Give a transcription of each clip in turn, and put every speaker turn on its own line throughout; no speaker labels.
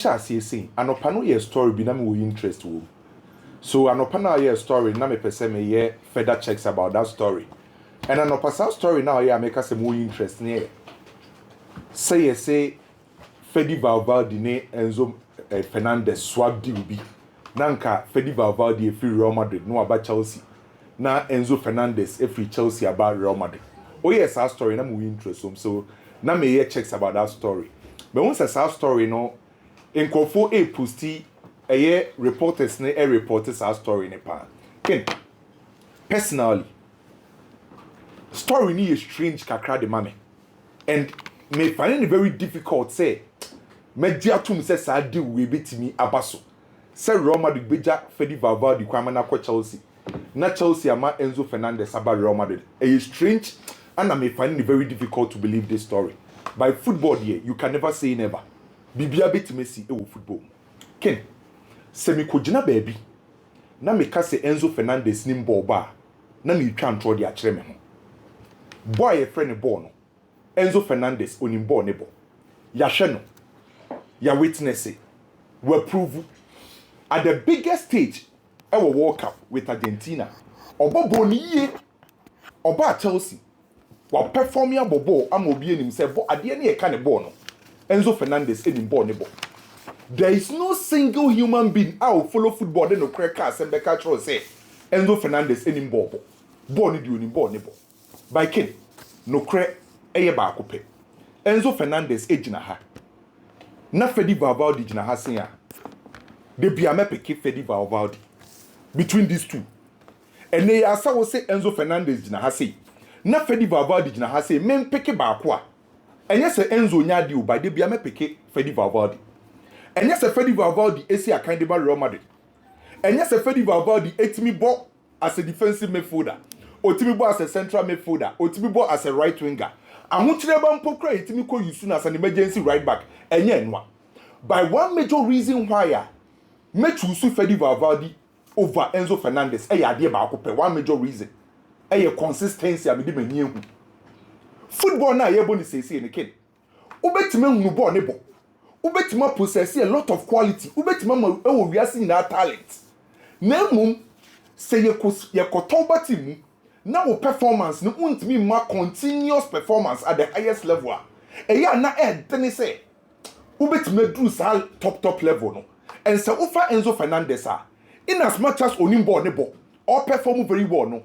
Chassis saying, Anopano ye story be na me interest wo. So Anopana ye story na me pese me ye further checks about that story. And Anopasa story now ye make us more interest ne. Say Fedi Valverde ne Enzo Fernandez swap deal bi. Nanka Fedi Valverde e free Real Madrid no about Chelsea. Na Enzo Fernandez e free Chelsea about Real Madrid. Oh yes, our story na more interest so na me ye checks about that story. But once our story no in Kofo a pusti a reporters ne a reporters our story ne pa. Ken personally story ni is strange kakra de mame and me find it very difficult say me dia tum say sa de we betimi abaso say Real Madrid beja Fedi Valverde kwama na Chelsea na Chelsea ama Enzo Fernandez aba Real Madrid is strange and I may find it very difficult to believe this story. By football here you can never say never. Bibia betime si e wo football. Ken semi ko gina baabi na me ka se Enzo Fernandez nim ball ba na me twa ntro de a kire me ho. Boy e friend ball no. Enzo Fernandez onim ball ne ball. Ya hwe no. Ya witness it. We prove at the biggest stage our World Cup with Argentina. Obo boni ye. Oba Chelsea. Wa perform ya bobo am obi enim se bo ade ne e ka ne ball no. Enzo Fernandez in ball ne ball. There is no single human being out follow football then no crack cars and back control say Enzo Fernandez in ball. Ball ni di onim ball ne ball. By Ken no crack eye ba akope. Enzo Fernandez ejina ha. Na Fedi Valverde jina ha sen ya. De bia me peke Fedi Valverde between these two. And they asa wo say Enzo Fernandez jina ha sei. Na Fedi Valverde jina ha sei men peke ba akwa. And yes, Enzo nyadi u by de bia me peke Fedi Valverde. And yes, Fedi Valverde esi akande ba Real Madrid. And yes, Fedi Valverde etimi bo as a defensive midfielder. Otimi bo as a central midfielder. Otimi bo as a right winger. Ahunchire ba mpokra etimi ko yusu as an emergency right back. Enye enwa. By one major reason why me choose Fedi Valverde over Enzo Fernandez. Ade ba akope one major reason. Consistency amidi mani ehu. Football na ye boni sesi ne ken. Ubetima hunu ball ne ball. Ubetima possess a lot of quality. Ubetima ma ewo wiase na talent. Na mum se ye kotoba team na wo performance no untimi ma continuous performance at the highest level. Eya na dene say ubetima do sa top level no. And so ufa Enzo Fernandez in as much as onim ball ne ball or perform very well no.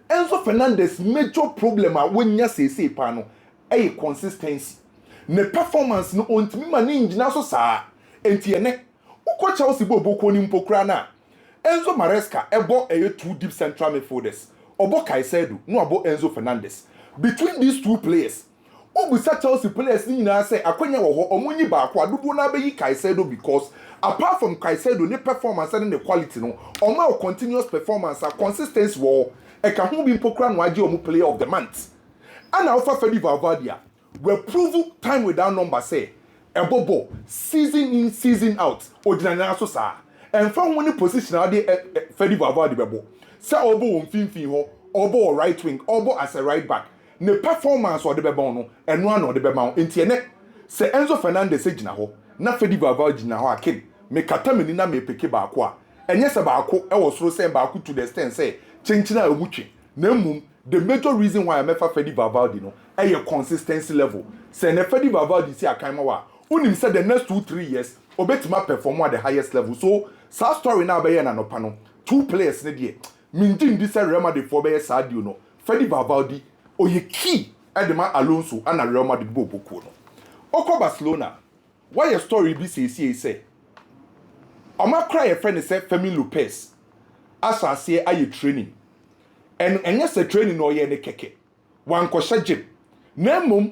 Enzo Fernandez major problem when ya say pa no consistency. Ne performance no ontimi ma ne ngina so saa. Enti ene ukọ Chelsea bobo ko ni mpokra na. Enzo Maresca ebo two deep central midfielders. Obo Caicedo no abo Enzo Fernandez. Between these two players, Obusa Chelsea players ni na say akwanya wo ho omunyi ba akwa dodo na be yi Caicedo because apart from Caicedo ne performance and the quality no, oma continuous performance and consistency wo e ka ho bi mpokra no age omu player of the month. And now for Fedi Valverde we prove time without number say ebobo season in season out odinana so sa and from one position ade Fedi Valverde bebo say obo won finfin ho obo right wing obo as a right back ne performance or the bebo no eno an or the bebo enti ene say Enzo Fernandez gina ho na Fedi Valverde gina ho akin me kata meni na me peke ba akwa enye se ba akọ e wo soro se ba akọ to the extent say chinchina ewutwe na mum the major reason why I mefa Fedi Valverde no consistency level. Say ne Fedi Valverde si akan ma wa. Unim say the next 2-3 years obetima perform at the highest level. So sa story na be na no pa no. Two players ne die. Minjin di say Real Madrid for be Sadio no. Fedi Valverde oye key Edema Alonso and Real Madrid bo boko no. Oko Barcelona. Why your story be say Oma cry a friend say Fermin Lopez. Asa say aye training. And yes, a training no ye ne keke. Wan kwasha gym. Na mum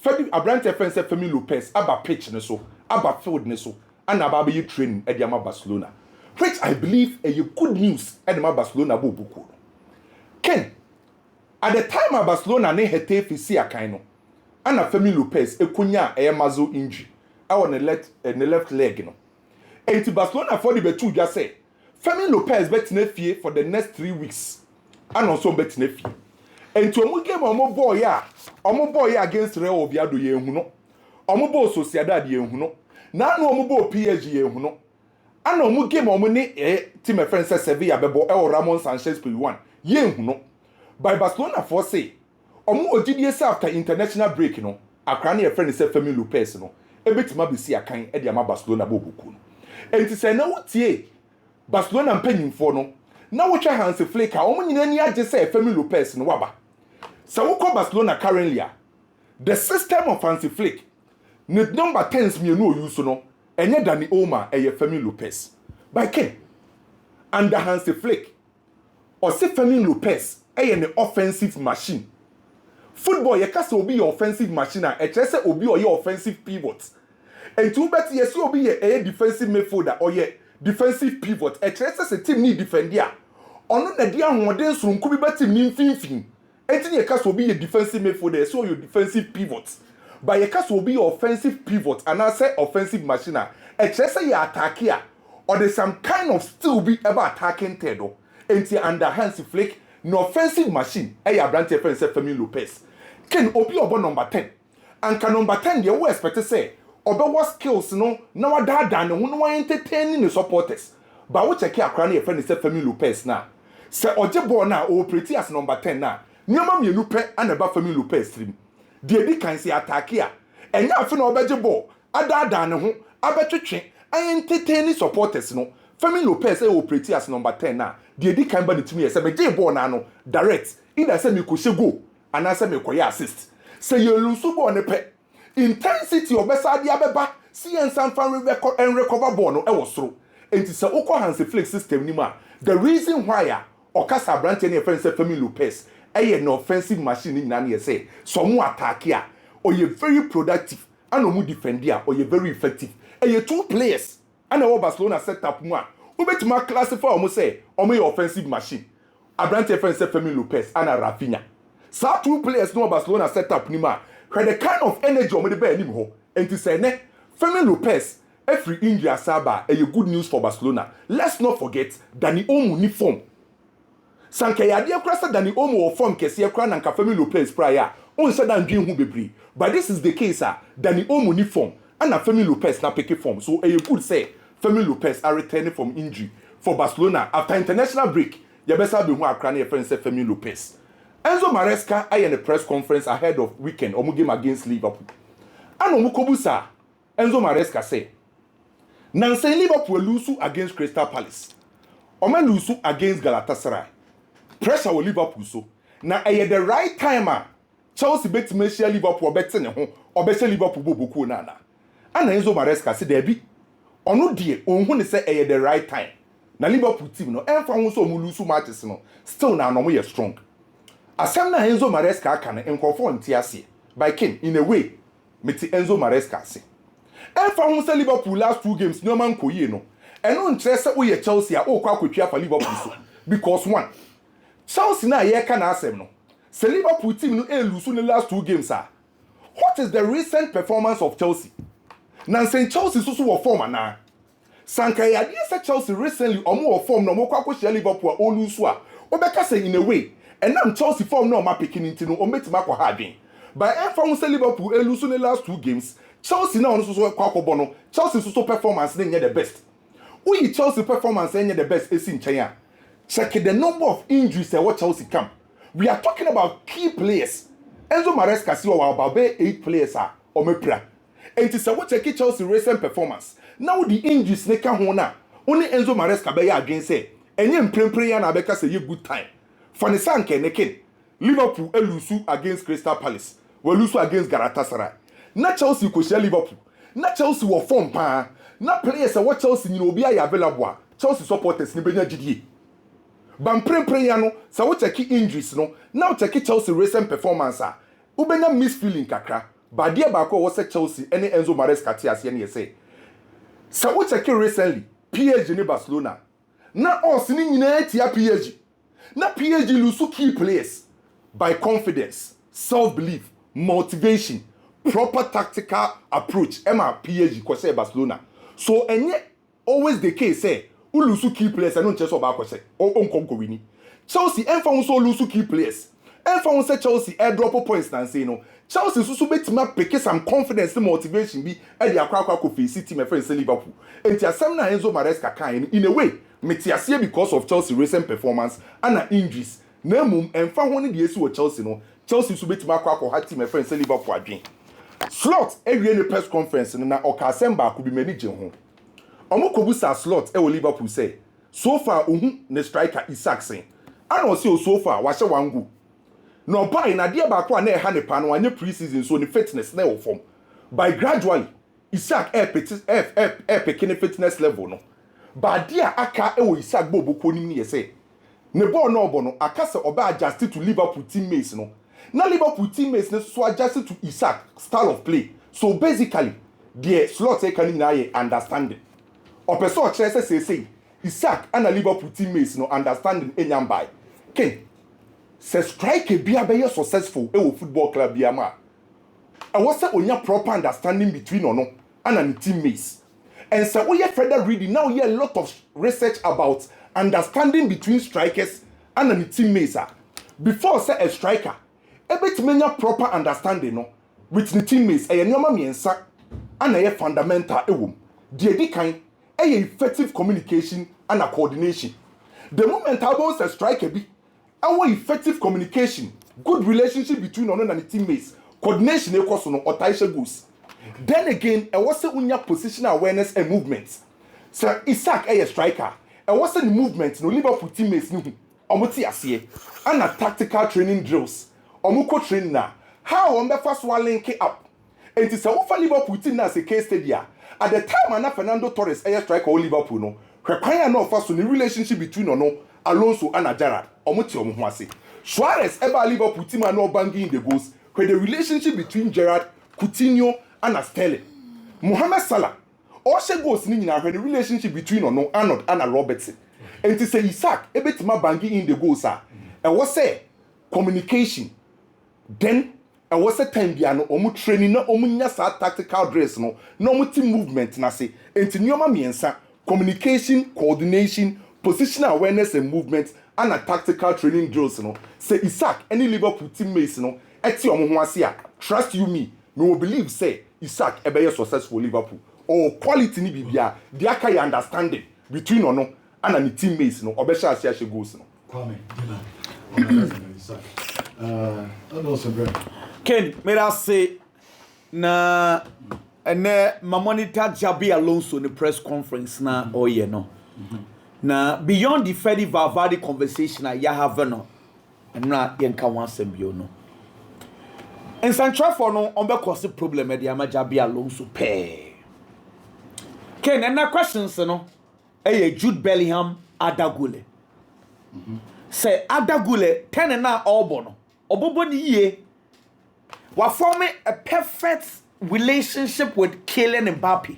Fedi Abrante friend say Fermin Lopez aba pitch ne so, aba field ne so, and aba be training at Yama Barcelona. Which I believe a good news at the Barcelona bo buku. Ken at the time of Barcelona ne hete fi si akan no. Ana Fermin Lopez ekunya muscle injury. I on the left leg no. And to Barcelona for the betu just say Fermin Lopez bet ne fie for the next 3 weeks. And also bet ne fie. And to omo game omo boy against Real Oviedo ye hu no. Omo bo Sociedad ye hu no. na no omo bo PSG ehu no ana omo game omo ne team a friend say Sevilla bebo e Ramon Sanchez P1 ye ehu no by Barcelona for say omo ogidie say after international break no akra na e friend say Fermin Lopez no ebetima be si akan e de ama Barcelona bobuku no enti say na wotie Barcelona mpanyimfo no na wotwa Hansi Flick a omo nyina ni age say Fermin Lopez no waba so wokọ Barcelona currently the system of Hansi Flick ne number 10s me no use no enye Dani Olmo Fermin Lopez by Ken under Hansi Flick or say Fermin Lopez an offensive machine football you can say obi your offensive machine and say obi or your offensive pivot and to bet yes you be a defensive midfielder or your defensive pivot say team need defend ya ono na dia hoden so nko bi bet team finfin enti you can say obi your defensive midfielder so your defensive pivot but you can say obi your offensive pivot and I say offensive machine say you attack here or there's some kind of still be ever attacking tedo enti under Hansi Flick no offensive machine brand friend say Fermin Lopez ken obi obo number 10 and can number 10 dey we expect say obi what skills no na wadada ne ho no entertaining the supporters but we check akra na friend say Fermin Lopez na say oje ball na o operate as number 10 na nyama mienu pe anaba Fermin Lopez trim dey di kan say attack here enya afi na obeje ball adada ne ho abetwetwe entertaining supporters no Fermin Lopez operate as number 10 na dey di kan ba the team say be dey ball na no direct either say me ko she go and I say me ko assist say you lose ball ne pe intensity obesa dia beba see and san fan record and recover ball no e wo soro enti say ukọ Hansi Flick system ni ma the reason why okasa branch any friend say Fermin Lopez an offensive machine ni na na say some attack here or you very productive and omu defend here or you very effective you two players and our Barcelona set up one ubetima classify omo say omo your offensive machine abrante friend say Fermin Lopez and Rafinha so two players no Barcelona set up ni ma where the kind of energy omo dey be anim ho enti say ne Fermin Lopez every injury asaba a good news for Barcelona. Let's not forget Dani Olmo ni form sanka ya de krasa Dani Olmo or form kese kra na nka Fermin Lopez prior on say dan dwin hu bebre but this is the case Dani Olmo ni form and Fermin Lopez na pick form so a good say Fermin Lopez are returning from injury for Barcelona after international break ya besa be hu akra na friend say Fermin Lopez. Enzo Maresca in a press conference ahead of weekend omu game against Liverpool. And omu kobusa Enzo Maresca say, "Nanse Liverpool lose against Crystal Palace. Oma lose against Galatasaray. Pressure with Liverpool so. Na the right time Chelsea bet me share Liverpool bet ne ho or bet Liverpool bobuku na na. And Enzo Maresca say there be ono die onhu ne say the right time. Na Liverpool team no emfa ho so omu lose matches no still na no mo strong." Asem na Enzo Maresca aka na nkofo ntiase by King in a way meti Enzo Maresca say enfa hu say Liverpool last two games no man koyie no eno ntre say wo ye Chelsea a o kwa kwatwa for Liverpool so because one Chelsea na ye ka na asem no say Liverpool team no lose in the last two games what is the recent performance of Chelsea na say Chelsea so wo form na sanka ya dey say Chelsea recently omo wo form no mo kwa kwatwa Liverpool o lose a obeka say in a way and now Chelsea form no ma picking into no ometima kwa hadwen by from say Liverpool lose in the last two games Chelsea now so kwa bono Chelsea so performance dey the best we Chelsea performance dey the best is in China check the number of injuries that what Chelsea come we are talking about key players Enzo Maresca see about 8 players or mepra and say what check Chelsea recent performance now the injuries they come ho na only Enzo Maresca be against say enye mprempre ya na beka say good time for the sanke neken Liverpool lose against Crystal Palace we lose against Galatasaray na Chelsea ko share Liverpool na Chelsea wo form pa na players what Chelsea ni obi ay available Chelsea supporters ni benya gidie ban prempre ya no sa wo check injuries no now check Chelsea recent performance u benya miss feeling kakra ba dia ba ko wo say Chelsea any Enzo Maresca ti ase na say sa wo check recently PSG ni Barcelona na us ni nyina tia PSG na PSG lose key players by confidence, self-belief, motivation, proper tactical approach. Emma PSG ko say Barcelona. So enye always the case say u lose key players and no chese oba ko say o onkonko wini. Chelsea enfa so lose key players. And for say Chelsea airdrop points and say no. Chelsea so betimi pick some confidence and motivation be e dey akwa ko face team my friend say Liverpool. Enti asem na Enzo Maresca kan in a way metiasie because of Chelsea recent performance and injuries. Na mum emfa ho ne dey esi wo Chelsea no. Chelsea so betimi akwa ha team my friend say Liverpool adwen. Slot ewie ne press conference na okasem ba ko bi manage ho. Omo kobusa slot e wo Liverpool say so far ne striker Isaacson. And also so far wa hye one goal. No buy na dia ba ko na e ha ne pa no anye pre-season so ne fitness na e wo form. By gradually Isaac picking fitness level no. But dia aka e wo Isaac bobo ko nim ne say ne ball no obo no aka se oba adjust to Liverpool teammates no. Na Liverpool teammates ne so adjust to Isaac style of play. So basically the slot e kan na ye understanding. Opeso kire say Isaac and Liverpool teammates no understanding enyam by. Ken se strike bia be successful e wo football club bia ma. E was say onya proper understanding between ono and teammates. And so we have further reading now here a lot of research about understanding between strikers and teammates. Before say a striker, e betimenya proper understanding no with the teammates e nyoma miensa and e fundamental e wom. Die di kan e effective communication and coordination. The moment I was a striker be our effective communication, good relationship between ono and the teammates, coordination e koso no otaisha goes. Then again, I was unya positional awareness and movement. So Isaac a striker. I was the movement no Liverpool teammates no. Omoti ase and a tactical training drills. Omuko train na. How on the first one link it up. And it's a for Liverpool team as a case study. At the time ana Fernando Torres a striker or Liverpool no. Require no first on the relationship between ono Alonso and Gerrard. Omoti omo ase. Suarez ever Liverpool team are no banging the goals. Where the relationship between Gerrard, Coutinho and Sterling. Mohamed Salah also goes in the relationship between ono Arnold and Robertson. And to say Isaac a bit ma banging in the goals and was say communication. Then I was a time biano omu training no omu nya tactical dress no team movement na say enti nyoma miensa communication, coordination, positional awareness and movement and a tactical training drills no say Isaac any Liverpool teammates no eti omo ho ase a trust you me will believe say Isaac ebe ye successful Liverpool or quality ni bibia the aka ya understanding between ono and the teammates no obesha ase goals no
Kwame that was a break
Ken mera say na ene ma monitor Jabi Alonso in the press conference na oye no na beyond the Fedi Valverde conversation ya have no na yenka wan sembio no and Sancho for no on be cause problem e dia ma Jabi Alonso pe Ken and na questions no Jude Bellingham Adagule say Adagule 10 na obo no obobo ni ye wa forming a perfect relationship with Kylian Mbappe.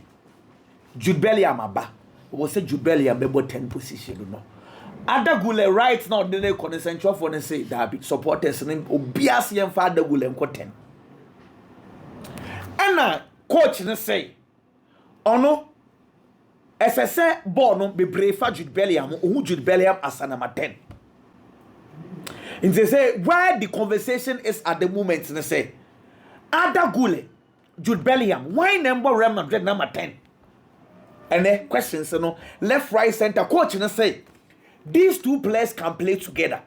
Jude Bellingham aba. We say Jude Bellingham be 10 position no. Adagule right now the concentration for say that supporters name obiase yem fa Adagule nko 10. And coach ne say ono FSA ball no be brave for Jude Bellingham who Jude Bellingham as number 10. And they say where the conversation is at the moment they say Adagule Jude Bellingham why number Real Madrid number 10. And the questions no left right center coach no say these two players can play together.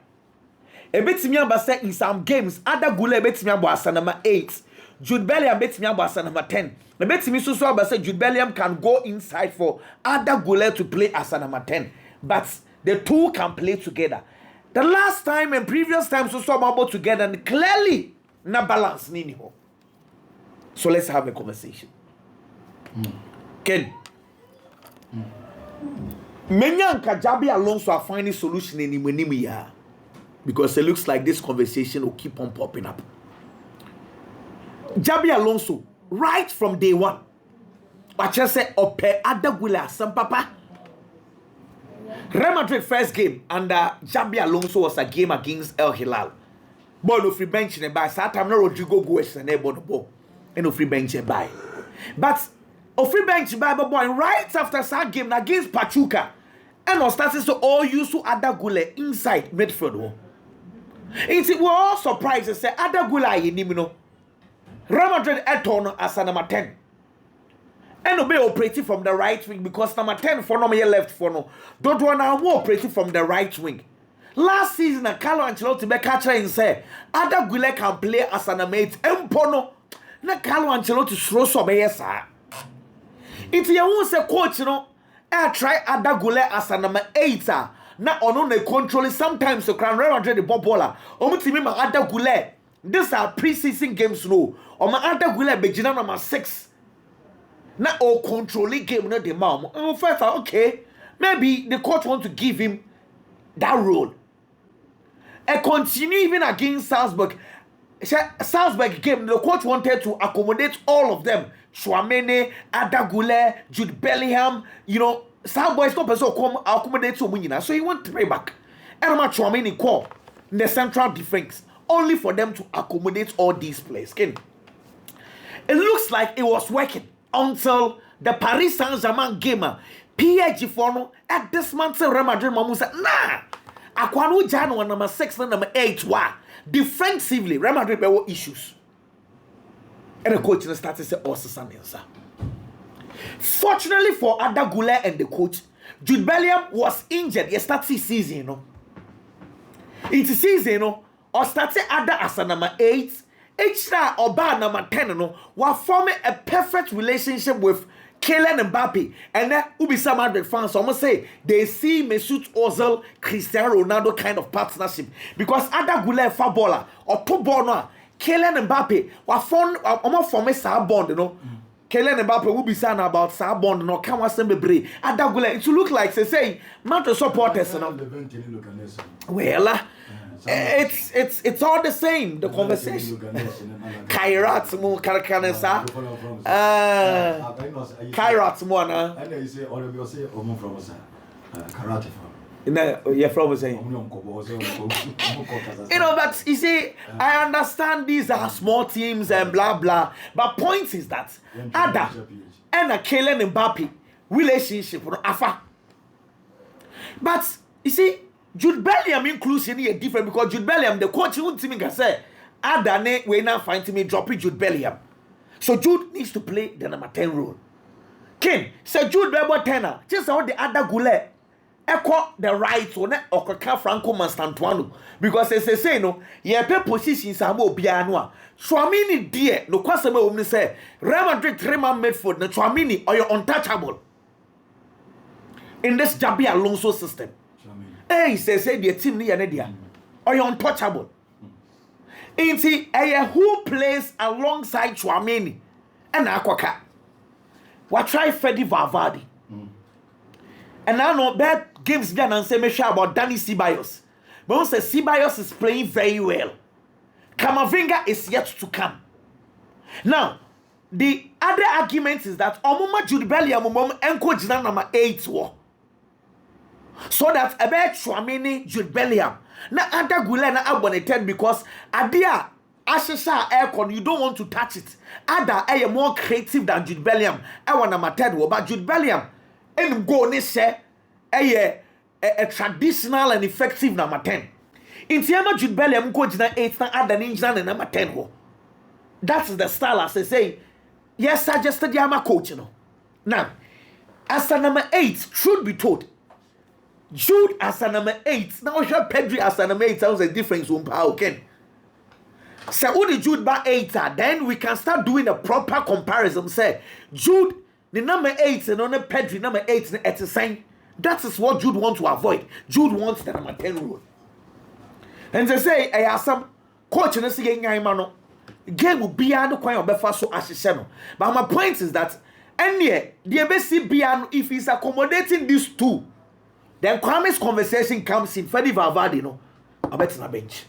A bit me aba say in some games Adagule a bit me aba as number 8. Jude Bellingham bit me aba as number 10. A bit me so aba say Jude Bellingham can go inside for Adagule to play as number 10. But the two can play together. The last time and previous times so about together and clearly na balance nini ho. So let's have a conversation. Ken. Menyanka Jabi Alonso are finding solution in Imunimu ya. Because it looks like this conversation will keep on popping up. Jabi Alonso, right from day one. I just say Ope Adagula some papa. Real Madrid first game under Jabi Alonso was a game against El Hilal. Ball no free bench in by that time no Rodrigo Goes and no ball. And no free bench by. But a free bench by boy right after that game against Pachuca. And was starting to all use to Adagule inside midfield. We're all surprised. Say Adagula Yinimino. Real Madrid eton as a number 10. And obey operating from the right wing because number 10 for no left for no. Don't want to more operating from the right wing. Last season, Carlo Ancelotti be catcher and say Adagula can play as an mate. Empono. Na Carlo Ancelotti throw some yes. If you want say coach, I try Adagula as a number 8. Na ono ne control sometimes the Real Madrid the ball baller. Omutimi ma Adagula. These are pre-season games no. Or my Adagula be jina number 6. Na o controlling game no the mom. First okay, maybe the coach want to give him that role. And continue even against Salzburg. Salzburg game, the coach wanted to accommodate all of them. Chouameni, Adagula, Jude Bellingham, Salzburg is not person come accommodate to Munina. So he went to pay back. And I'm Chouameni call in the central defense only for them to accommodate all these players. It looks like it was working until the Paris Saint-Germain game. PSG for at this month Real Madrid Mamu said, nah. Akwanu Jano number 6 and number 8 wa defensively Real Madrid were issues. And the coach started to say Osasanensa. Fortunately for Adagula and the coach, Jude Bellingham was injured yesterday season, It's season, or started Ada as a number 8, extra or bar number 10, were forming a perfect relationship with Kylian Mbappe. And then Ubisa Madrid fans almost say they see Mesut Ozil, Cristiano Ronaldo kind of partnership. Because Adagula footballer or two born Kylian Mbappe were formed almost from a bond, Kylian Mbappe will be saying about Sabond, no come was Sembebre. Adagula, it look like they say, not the supporters. Well, it's all the same. The conversation. Kairat mo Karakanesa. Kairat mo na.
And they say, all of you say, from us, karate.
You're from saying. But you see, I understand these are small teams and blah blah. But point is that Ada and a Kylian Mbappe relationship afa. But you see, Jude Bellingham inclusion is different because Jude Bellingham, the coach won't see me say, Ada ne we now find me dropping Jude Bellingham. So Jude needs to play the number 10 role. Ken, so Jude Bellingham 10, just how the Ada Goulet. Echo the right one or Franco Mastantuano because as they say no, ye pe positions are more bianoa. Chouamini dear, no customer woman say Real Madrid 3-man midfield, no Chouamini or you're untouchable in this Jabi Alonso system. Hey, say the team near Nadia or you're untouchable. Ain't he who plays alongside Chouamini and Aquaka? What try Fedi Valverde? And I know bad games done and say me sure about Danny Ceballos. But once Ceballos is playing very well, Camavinga is yet to come. Now, the other argument is that Omuma Jude Bellingham enco Jina number 8 war. So that about Chouameni Jude Bellingham. Na Ada Gula na abonated because Adia Ashesha aircon, you don't want to touch it. Ada are more creative than Jude Bellingham. I want number 10 but Jude Bellingham and go ne say a traditional and effective number 10. In Tiama Jude Bellingham go jina 8 na Ada ninja na number 10 ho. That's the style as I say. Yes, suggested Yama coach, Now, as a number 8, truth be told, Jude as a number 8. Now, Pedri as a number 8 sounds a difference. Okay. So, who the Jude by 8 then we can start doing a proper comparison. Say, Jude, the number 8 and on the Pedri number 8 at the same. That is what Jude wants to avoid. Jude wants the number 10 rule. And they say, I have some coach in the game. Game will be no quite befa so as but my point is that any the best Biano if he's accommodating these two, then Kwame's conversation comes in Fedi Valverde, I bet in a bench.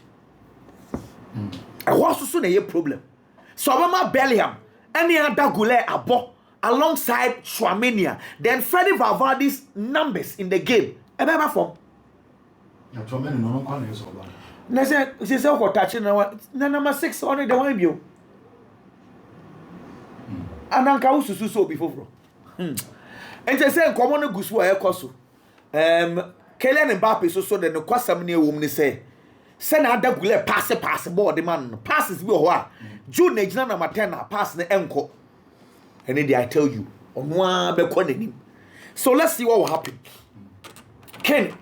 I was also a problem. So Mama Bellingham, any other Goulet abo alongside Chouameni, then Fedi Valverde's numbers in the game. A better form. Na say ko touching na number 6 on the one bio. Ananka ususu so before. And they say common gusu e koso. Kylian Mbappe so the no kwasam ne wo mu ne say send ada gule pass board man passes bi ho a June ejina na matena pass ne enko and then I tell you onwa be ko nanim. So let's see what will happen. Ken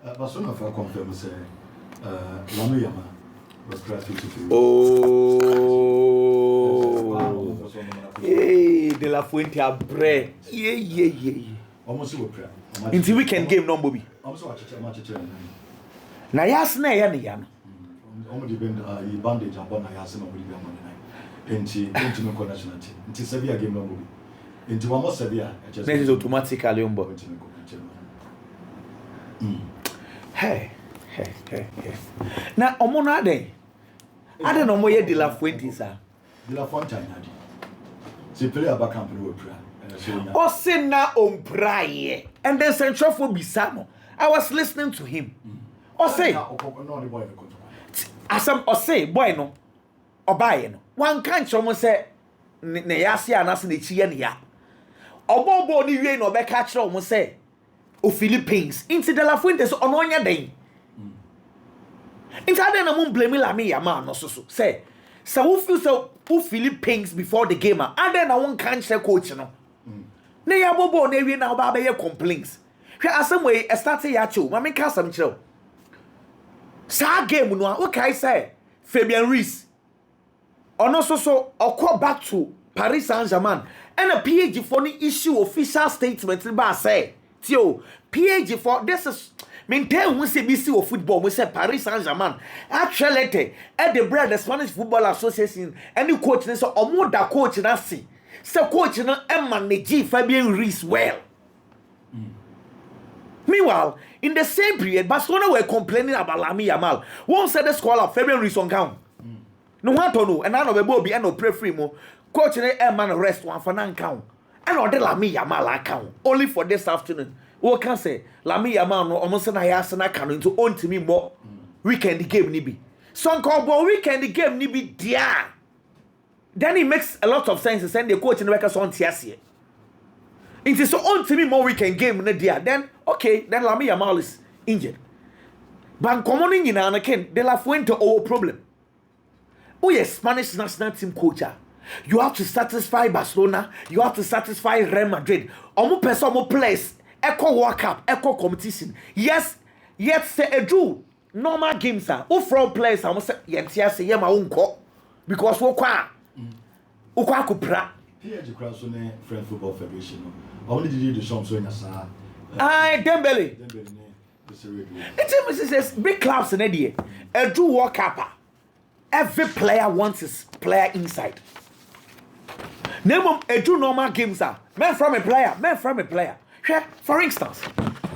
Barcelona for confirm say Lamine was transferred to
hey de la Fuente abre yeah
almost we prayer
into weekend game no Bobby
almost watch
na yas na ya ne ya no
almost depend bandage upon na yas no be amon na enti no national team enti Sevilla game no Bobby enti almost Sevilla
just this is automatically on board. Hey. Na omo na dey. Ade no mo ye de la Fuente sa.
De la Fuente na dey. Se player back camp no prayer.
O se na on prayer. And then central for Bisano. I was listening to him. O say asam o say boy no. Obaye no. Wan kan chomo say ne yase anase ne chiye ne ya. Obobo ni wie no be ka kire o mo say o Philippines into de la Fuente so ono nya den. Into na mo blame Lamine Yamal no so say who feel so who Philippines before the game and then I won't catch the coach no. Ne ya bobo na wie na oba be complaints. Hwe asem we start ya cho ma me ka sam kire. Sa game no o kai say Fabian Ruiz ono so okọ back to Paris Saint-Germain and a PG for the issue official statement ba say tio PG for this is maintain we say BC of football we say Paris Saint-Germain actually at the bread the Spanish Football Association any coach so omo da coach na see say coach na manage Fabian Ruiz well. Meanwhile in the same period Barcelona were complaining about Lamine Yamal. One said the score of Fabian Ruiz on count no one to know and I know be bobi and no pray free mo coach na man rest one for nan count and order Lamine Yamal account only for this afternoon. What can say Lamine Yamal no almost na ya na can into on to me more weekend game ni bi so call weekend game ni bi dia then it makes a lot of sense to send the coach in the record on tiasie into so on to me more weekend game na dia then okay then Lamine Yamal is injured but common in na ken de la Fuente over problem. Oh yes, Spanish national team coach. You have to satisfy Barcelona, you have to satisfy Real Madrid. Omo person omo players echo World Cup, echo competition. Yes, yet say edu normal games are. Who from players omo say yentia say yema unko because wo kwa kupra.
PSG cross on French Football Federation. Only did you do some so nyasa.
Dembele. It says big clubs in the edu World Cup. Every player wants his player inside. Name edu normal games are man from a player. For instance,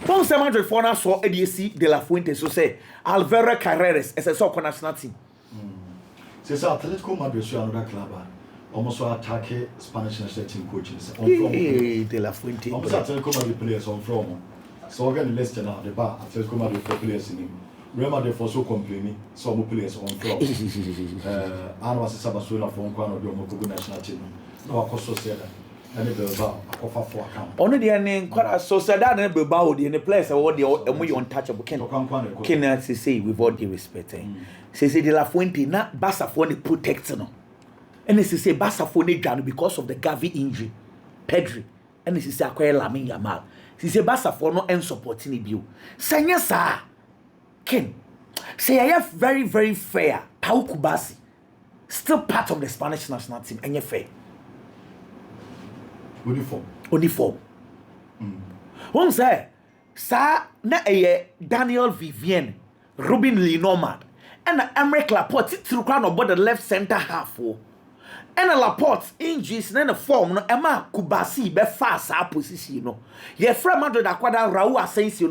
Ponce Madrid for now saw ADC de la Fuente so say Alvaro Carreras as a soccer national team.
Says Atletico Madrid so another club almost attack Spanish national team coaches.
De la Fuente.
Almost Atletico Madrid players on from. So again the list now the bar Atletico Madrid for players in him. Real Madrid for so complaining some players on from. And was Barcelona for one of the national team. No, of course, said and the Bilbao, a offer for account.
Only the name Sociedad and Bilbao, the players are all the untouchable. Cannot say with all due respect. Say de la Fuente, not Barca for the protector. And this is say Barca for the down because of the Gavi injury, Pedri, and this is acquire Lamine Yamal. She say Barca for no end supporting you. Say yes, sir. Ken, say I have very, very fair. Pau Kubasi, still part of the Spanish national team, and you're fair. Uniform. One say, sir, na Daniel Vivienne, Robin Lenormand, and Emerick Laporte through crown about the left center half. And a Laporte injuries, then a form, no Emma Kubasi be fast our position, no. Ye from Madrid acquada Raul Asensio,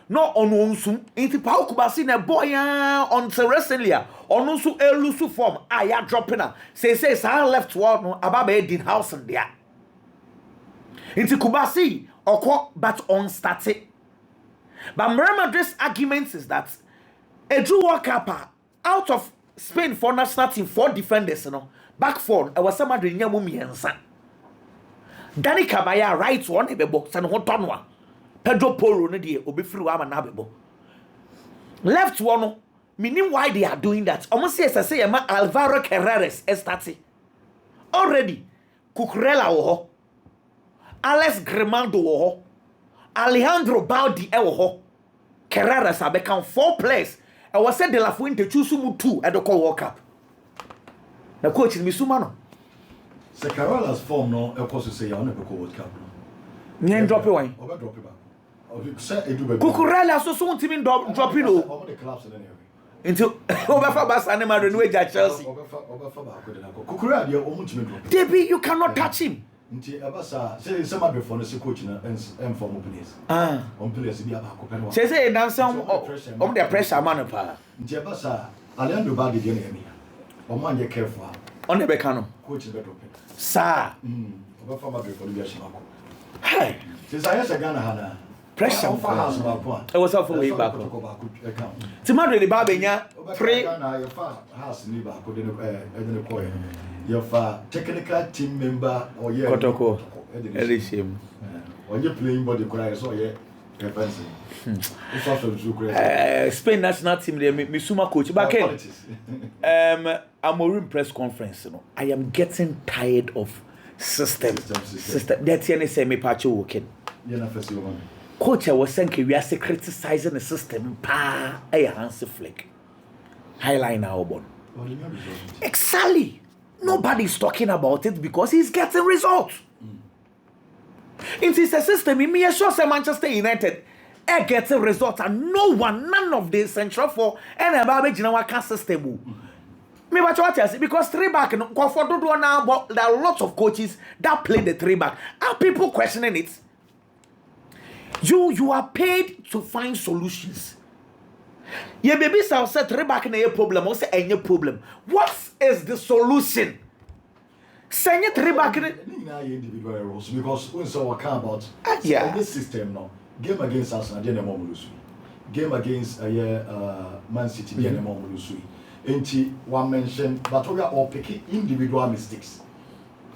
no onusum into Pau Kubasi na boy on recently onusu elusu form aya dropping her say sa left wall no ababe din house and there into Kubasi okwo but on started but Real Madrid's argument is that a Drew World Cup out of Spain for national team 4 defenders no back 4 was some Madrid nyamu miensa Dani Cabaya right one ebebo san Pedro Poro no dey obefiri wa na bebo left one no meaning why they are doing that. Almost say Alvaro Carreras starting already. Cucurella oho, Alex Grimaldo oho, Alejandro Baldi oho, Carreras have become 4 players. I was said De La Fuente choose 2 at the World Cup. The coach is Misumano.
Se Carreras form no, of course you say you never go World Cup.
Nien drop it one.
Over drop it back.
Cucurella so soon to me drop it all.
Over the clubs and anyway.
Into over for Barcelona and Madrid at Chelsea.
Cucurella dey almost me drop.
Debbie, you cannot touch him.
Nti ebasa say somebody before no coach na form players. On players bi abako pe no.
Say dance on the pressure man pa.
Nti ebasa Alejandro Balde dey na yemi. Omo anye careful.
On the back no.
Coach dey drop.
Sir.
Over for my before no bi ashima ko.
Hey.
Say say Ghana hana.
Pressure. It was off way back. To Madrid the Babenya 3
house ni ba ko de ko your technical team member or yeah
Kotoko Elishim
or you playing body cry so yeah fancy
Spain national team there Misuma coach back in Amorim press conference I am getting tired of system that you say me patch working coach I was saying we are criticizing the system pa a Hansi Flick highline our bone exactly. Nobody's talking about it because he's getting results. It is a system. Me sure say Manchester United getting results and none of the central for any about the system. Me what you say because 3 back no for do now but there are lots of coaches that play the 3 back. Are people questioning it? You are paid to find solutions. Yeah, baby, so say 3 back in a problem or say any problem. What is the solution? Say 3 back in
individual roles because when so we can about this system now. Game against Arsenal, they never lose. Game against Man City, they never lose. Enti one mention, but we are all picking individual mistakes.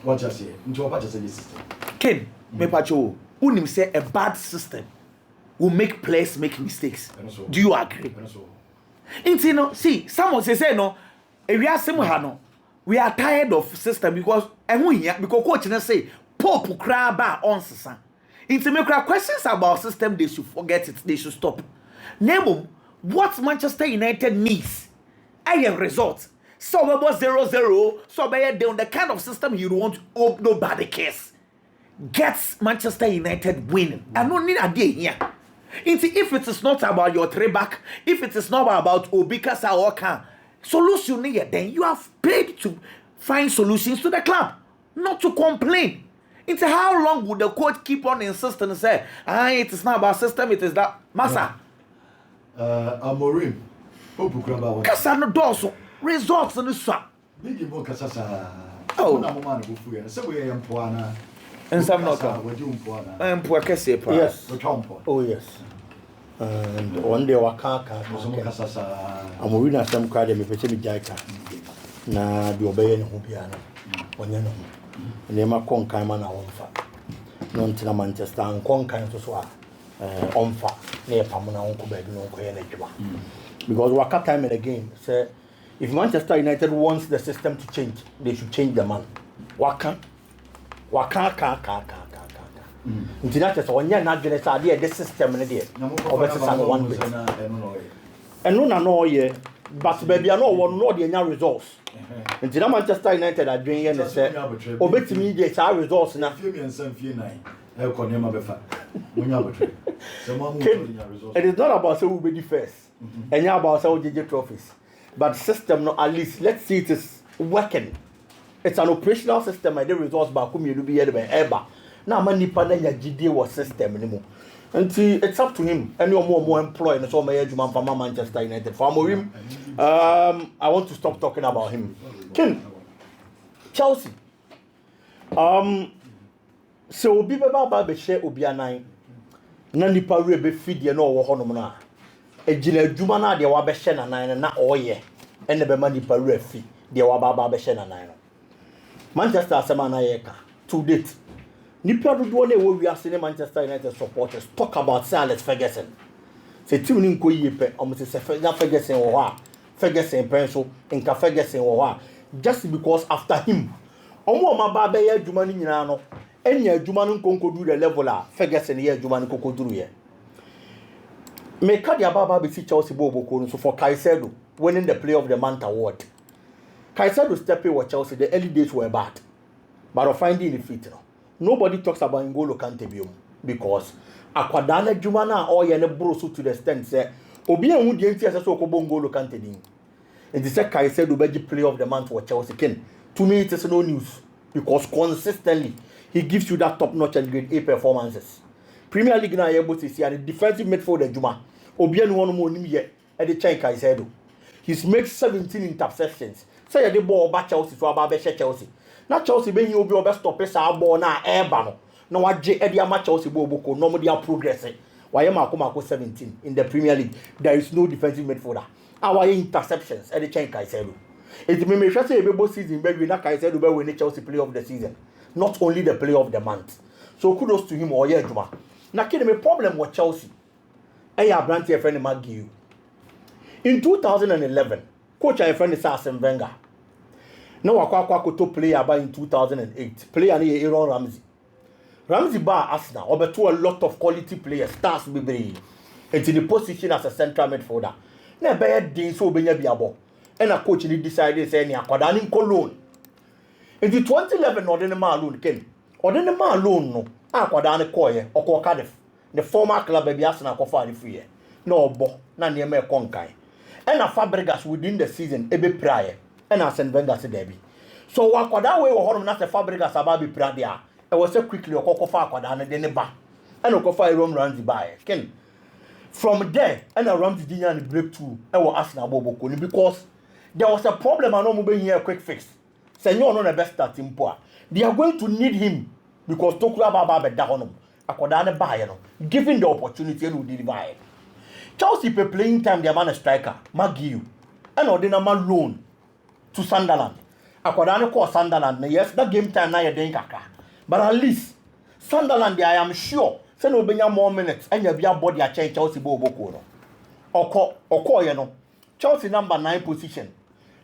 What you say? Into what you say this system?
Ken, me pacho, unim say a bad system will make players make mistakes. Do you agree? Enti no, see, someone say no, we are similar no. We are tired of system because because coach na say Pope cry ba on sesa. Enti me questions about system they should forget it, they should stop. Name what Manchester United needs. A result. So we was 0-0, so by the kind of system you want, nobody cares. Gets Manchester United winning. I don't need a day here. If it is not about your 3 back, if it is not about Obika Saoka, solution here, then you have paid to find solutions to the club, not to complain. Into how long would the coach keep on insisting and say, it is not about system, it is that Massa.
Amorim.
Kasano doso results in the swap.
Big book Kasasa.
Oh,
na mama na bufu ya. Se we empoana.
And some knocker. I'm poor Cassia.
Yes.
Retompo.
Oh, yes. And one day, Wakaka, Amorina, some cried me, Petty Jaka. Na the obeying Hubiana. When you know, and they ma conquer man on fat. Non to Manchester and conquer to swap. On fat, near Pamona, Uncle Beg, no Koyanajua. Because Waka time and again, say, if Manchester United wants the system to change, they should change the man. Waka. Nti na tese onya na adwene sa de the system ne de obetesa no one bit eno na no ye but baby na wo no de nya results nti na Manchester United adwene ye ne se obetimi de sa results na
fie mi nsam fie nine e ko ne ma befa wonya botre se ma mu nya results.
It is not about say we be first enya about say we get trophies but system no at least let's see it is working. It's an operational system and the results back come you be here by ever. Now man nipa na nya gide was system anymore. Until it's up to him. Any more employed and so my man from Manchester United. For Amorim, I want to stop talking about him. Ken Chelsea. So obi baba be share obi anan. Na nipa we be feed ye no wo honom na. Ejina adwuma na de wa be share na nan na oye. Ene be ma nipa we feed de wa baba be share na nan. Manchester Asemana Yeka to date. Nipa do ne wo wiase ne Manchester United supporters talk about Sir Alex Ferguson. Say team ni nko yipe almost say Ferguson wo ha Ferguson penso nka Ferguson wo ha just because after him omo ma ba be ya adwuma ni nyina no enya adwuma no nkonkodu the level a Ferguson ye adwuma no kokoduru ye me ka dia baba be si Chelsea boboko no so for Caicedo winning the Player of the Month award. Caicedo stepping with Chelsea, the early days were bad, but of finding the fit. Nobody talks about N'Golo Kante because Akwadana Jumana or Yene Brosu to the extent say Obi and Woody and TSS N'Golo Kante din. And the second Caicedo be the Player of the Month for Chelsea. Ken, to me it is no news because consistently he gives you that top-notch and grade A performances. Premier League now able to see and the defensive midfielder Juma Obi and one more yet at the Chai Caicedo. He's made 17 interceptions. Say the ball back Chelsea so about Chelsea. Now Chelsea being you be best stop a ball now air banner. No what J Eddie Chelsea boko no more progressing. Why am I 17 in the Premier League? There is no defensive midfielder. Our interceptions at the Chai Caicedo. It may make say a season maybe not Caicedo be win the Chelsea Player of the Season. Not only the Player of the Month. So kudos to him or yeah Juma. Now kid me problem with Chelsea. I have brand your friend McGill. In 2011, coach I friend is Arsene Wenger. Now I to player by in 2008. Player ni Aaron Ramsey. Ramsey bar Arsenal over to a lot of quality players. Stars be brave. And in the position as a central midfielder. Na bad day so be biabo. And a coach ni decided say ni akwada ni Cologne. In the 2011 ordinary alone ken. Ordinary alone no. Akwada ni koye oko Cardiff. The former club be Arsenal ko fa free. No bo na ne me konkai. And a Fabregas within the season ebe prior. And Arsene Wenger said Debbie. So wakwada we were not a Fabregas ababi pradia. I was so quickly a cocofa kwada and then ba. And a cofa room runs by. Ken. From there, and a Ramsey didn't break through. I was asking about Bokoni because there was a problem. I know moving here a quick fix. Say no, the best starting poor. They are going to need him because Tokura Baba Dahonum. Akwada buy giving the opportunity to deliver. Chelsea pe playing time their man a striker, McGill, and ordinary man loan to Sunderland. Akwada call Sunderland. Yes, that game time now you're doing kaka. But at least Sunderland, I am sure, say no be more minutes and you be a body a change Chelsea Boboko. Oko, you know. Chelsea number 9 position.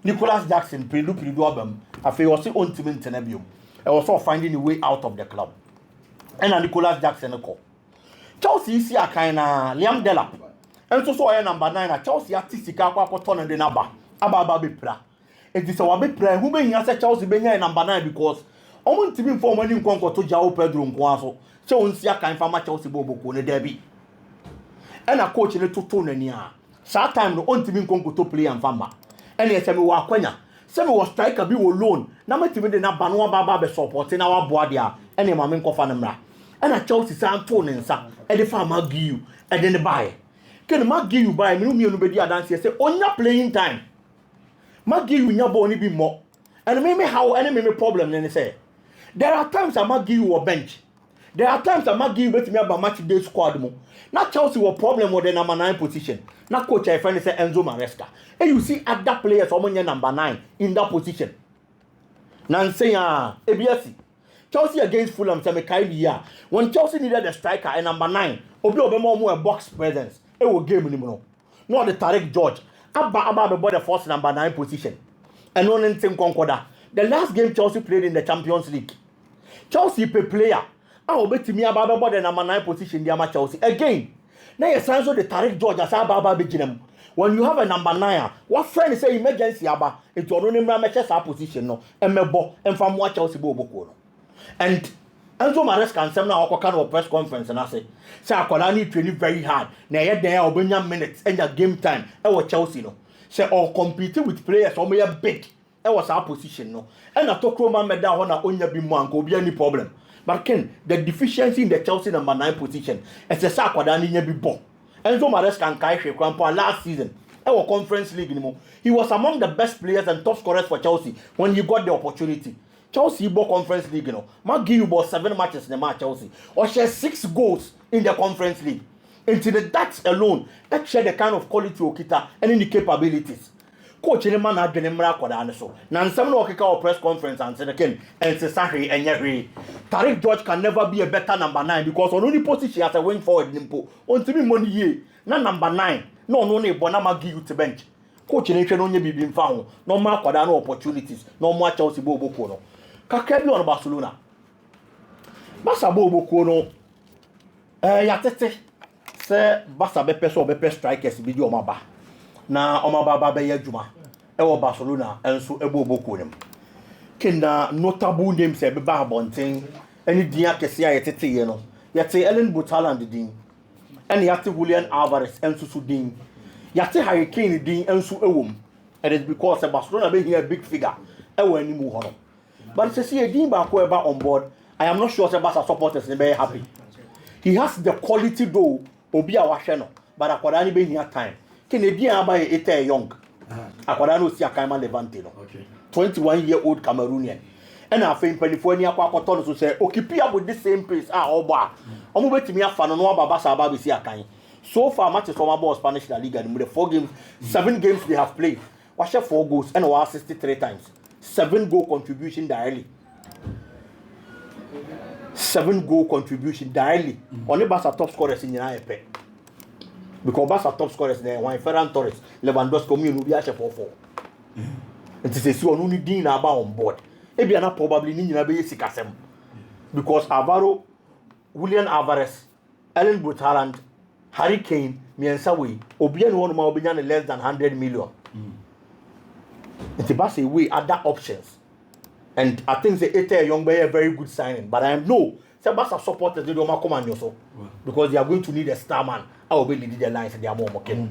Nicholas Jackson, Predu album. I feel was the own team in Tenebium. I was also finding a way out of the club. And a Nicholas Jackson call. Chelsea is a kind of Liam Delap. And so I number 9 at Chelsea artistic ton and the number. Ababa be pra. It is our big prayer who may answer Chelsea being number 9 because I want to be for money in Congo to Jao Pedro Nquaso. So on see a kind of Chelsea Bobo ne derby. And a coach in the two tone and ya. Sad time no on to be Congo to play and famba. And yes, I was Quenya. Some was striker be alone. Now my team did not ban one baba support in our boadia. And a mamma cofanamra. And a Chelsea sound tone and sa. And the farmer give you. And then the buy. Can McGill buy me? Nobody dance here. Say, on your playing time. McGill will not only be more. And maybe how any problem then they say. There are times I McGill will bench. There are times I McGill with me about match day squad mo. Not Chelsea will problem with the number 9 position. Not coach I find say Enzo Maresca. And you see other players on your number 9 in that position. Nancy ABS. Chelsea against Fulham say me kind when Chelsea needed a striker and number 9, obi more a box presence. It will game anymore. Not the Tarek George. Abba the first number 9 position. And no anything concorda. The last game Chelsea played in the Champions League. Chelsea pay player. I will bet me about the number 9 position the Chelsea. Again. Now you sign so the Tarek George as Abba Beginem. When you have a number 9, what friend say emergency Abba into your own matches position no and mebo and from what Chelsea Bobo. And Enzo Maresca can send now a press conference and I say I need training very hard. Now you're there or minutes and your game time. I was Chelsea no. Say or competing with players or may big. I was our position no. And I talk Roman medal on only be one could be any problem. But Ken, the deficiency in the Chelsea number 9 position is a Sakwadani be born. Enzo Maresca can Kai Grandpa last season. Our conference league anymore. He was among the best players and top scorers for Chelsea when he got the opportunity. Chelsea bought conference league, you know. McGill bought 7 matches in the match Chelsea. Or share 6 goals in the conference league. Into the Dutch alone, that share the kind of quality Okita and in the capabilities. Coach in the man had been in Marakwada so. Now some no Okika press conference and said again, and Cesare and Yeri. Tarek George can never be a better number 9 because on only position as a wing forward nimpo. On to me money ye. Not number 9. No, Bonama give you to bench. coach ne hwe no nye bibi mfa ho no ma kwada no opportunities no mo Chelsea bo boko no kakra bi on Barcelona Barca bo boko no ya tete se Barca be peso be strikers bi di o ma ba na o ma ba be adwuma e wo Barcelona enso e bo boko nem kenda notable names e be ba bonten any din akese a yetete ye no yete Ellen Butaland din ene yate Julian Alvarez enso su din yate Harry Kane din enso ewom it is because Barcelona be here a big figure e wo animu ho no but se see din ba ko e ba on board I am not sure Barca supporters they be happy he has the quality though obi a wahwe no but akwada ni be here time Canadian aba e young akwada no si akan ma Levante no 21-year-old Cameroonian and I think California akwakoto no so say occupy with the same pace obo a omo betimi afa no aba Barca aba be si akan so far matches from about Spanish La Liga the 4 games 7 games they have played wahwe 4 goals and wa 63 times 7 goal contribution directly 7 goal contribution directly only Barca top scorers in Europe because Barca top scorers there one Ferran Torres Lewandowski mi no bi a 4-4 it is so no need din aba on board e bia na probably ni nyina be yesikasem because Alvaro Julian Alvarez Ellen Butaland Harry Kane miensa we obi ene won ma obenya ne less than 100 million it Barca way other options and I think the young boy a very good signing but I know say Barca supporters they don't come and so because they are going to need a star man I will be leading the lines and they are more working